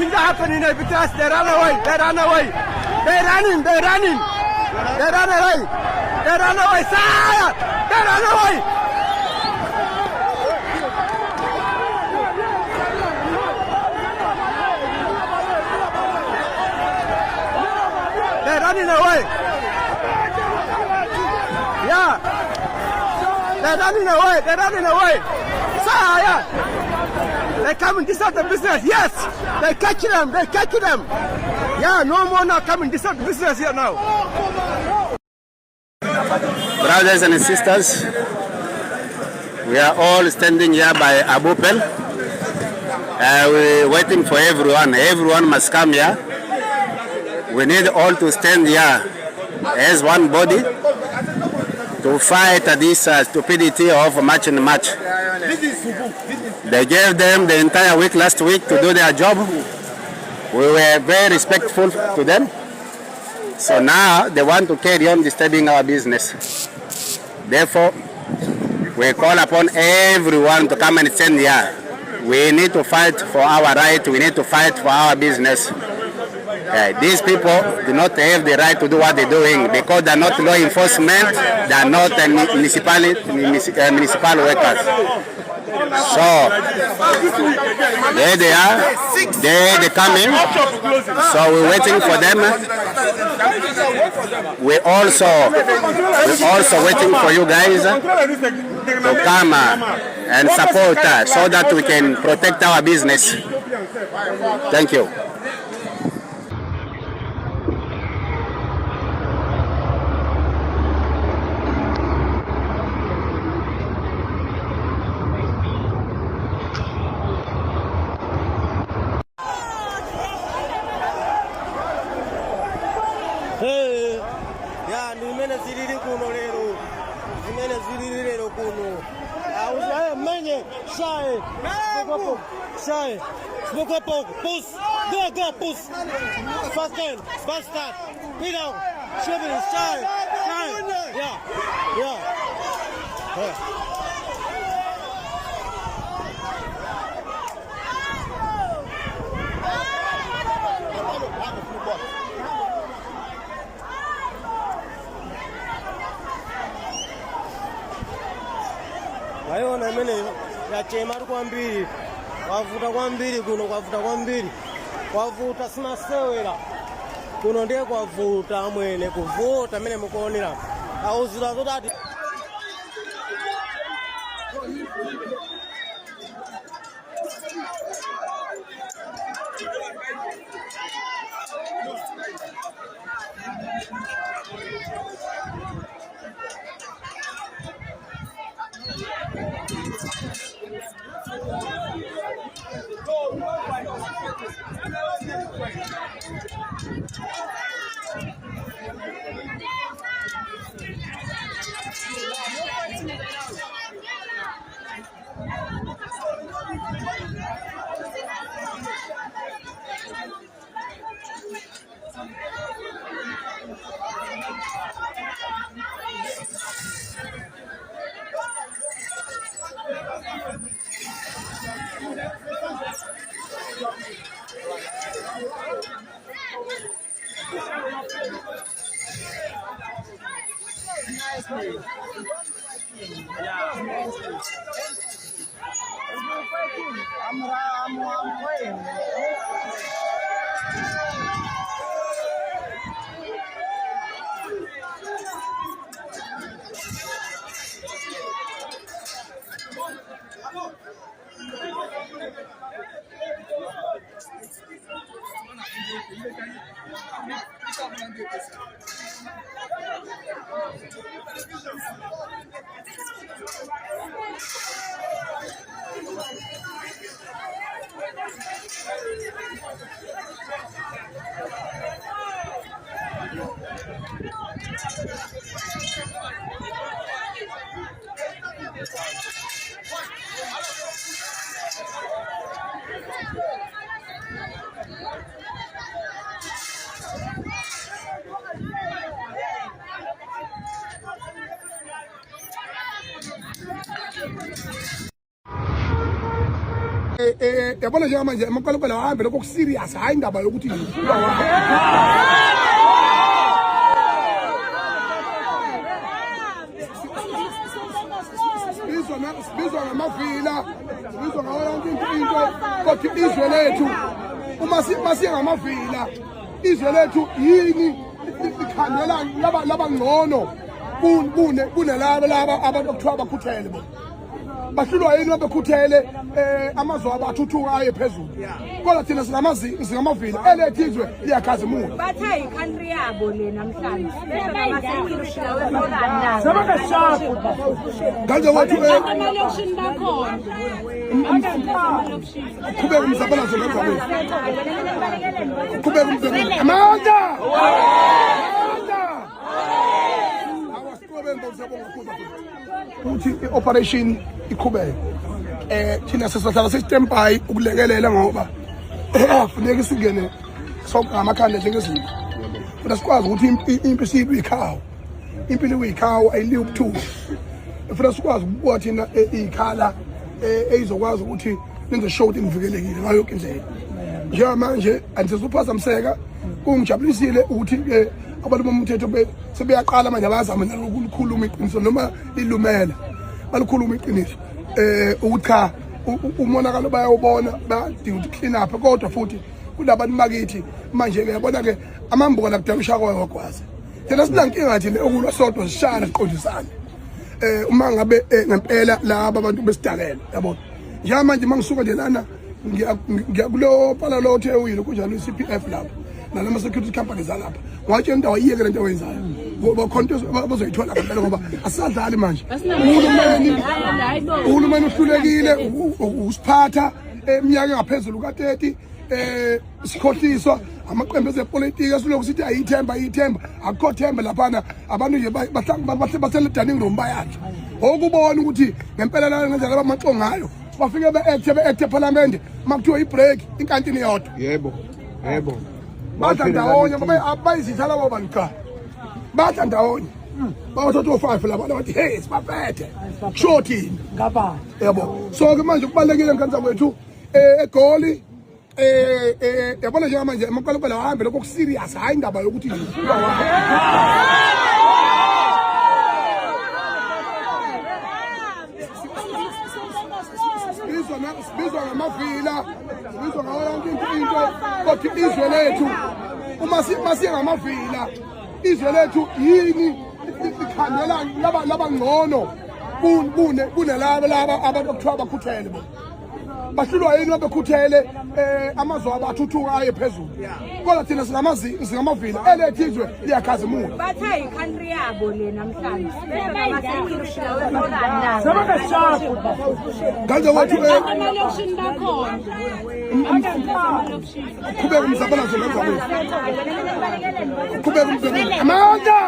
Nothing happening because they run away. They run away. They're running. They're running. They run away. They run away. Sire! They run away. They're running away. Yeah. They're running away. They're running away. Sire! They come and disrupt the business. Yes. They catch them. They catch them. Yeah, no more now coming disrupt the business here now. Brothers and sisters, we are all standing here by Abupel. We're waiting for everyone. Everyone must come here. We need all to stand here as one body to fight this stupidity of match and match. They gave them the entire week last week to do their job. We were very respectful to them. So now they want to carry on disturbing our business. Therefore, we call upon everyone to come and stand here. We need to fight for our right. We need to fight for our business. These people do not have the right to do what they're doing because they're not law enforcement. They are not municipal workers. So there they are. They're coming. So we're waiting for them. We're also waiting for you guys to come and support us so that we can protect our business. Thank you. Pouco a pouco, pulse, go, pulse. Fast turn, fast start. Pin down, shove it, shine. Yeah. Waiona mene yachema kwambiri. Wavuta kwambiri kuno, kwavuta kwambiri. Kwavuta simasewera. Kuno ndiye kwavuta mwene kuvuta mene mukuonera. Auzira zodati. I'm playing. yabona njengamanje amaqalaqala ahambe lokho serious hayi indaba yokuthi bizwa ngamavila bizwa ngawo yonke into kodwa izwe lethu uma siye ngamavila izwe lethu yini likhandela laba ngcono kunelaba abantu okuthiwa bakhuthele bona bahlulwa yini babekhuthele amazwe abathuthuka aye phezulu kodwa thina singamavila elethu izwe liyakhazimula bathe i-country yabo le namhlanje nganje wathi ama-election bakhona qhubeka umzabalazo ngenzabeni qhubeka umzabalazo amandla uthi i-operation iqhubeke thina sesihlala sesitembayi ukulekelela ngoba funeka singene sonke ngamakhanda njengezinto kodwa sikwazi ukuthi impilo siyilwe ikhawu impilo uyikhawu ayiliwe ubuthungu futhi sikwazi ukubuka thina ikhala eyizokwazi ukuthi nenze show ukuthi nivikelekile ngayo yonke indlela njengamanje anisizuphazamiseka kungijabulisile ukuthi abantu bomthetho sebeyaqala manje abazama nalo ukukhuluma iqiniso noma lilumela balikhuluma iqiniso ukuthi cha umonakalo bayawubona badinga ukuthi clean up kodwa futhi kulabantu bakithi manje ke yabona ke amambuka nakudala ushaka wakwazi thina sinankinga thina okulwa sodwa sishana siqondisana uma ngabe ngempela laba abantu besidakela yabona njengamanje mangisuka nje lana ngiyakulo pala lo othe uyilo kunjalo iCPF lapho nalama security companies alapha watshela indawo iyeke lento oyenzayo ngoba khonto bazoyithola ngempela ngoba asadlali manje uhulumeni uhlulekile usiphatha eminyaka engaphezulu ka30 sikhohliswa amaqembu ezepolitiki asilokhu sithi ayithemba akukho themba laphana abantu nje bahlangana dining room bayakhe okubona ukuthi ngempela la ngenzela abamaxo ngayo bafike be-acte eParliament makuthiwa i-break inkantini yodwa yebo badla ndawonye bayizithala labo bantu cha badla ndawonye bawathatha o5 laba bathi hey sibaphethe shortini ngapha yabo so ke manje kubalekile ngkanza kwethu egoli yabona njengamanje amaqalaqala ahambe lokho serious hayi indaba yokuthi bizwa ngamavila bizwa ngawo yonke into kodwa izwe lethu uma siye ngamavila izwe lethu yini likhandela laba ngcono kunelaba abantu okuthiwa bakhuthele bona bahlulwa yini babekhuthele amazwe abathuthuka aye phezulu kodwa thina singamavila elethu izwe liyakhazimula bathe i-country yabo le namhlanje nganje wathi ama-election bakhona qhubeka umzabalazo ngenzabeni qhubeka umzabalazo amandla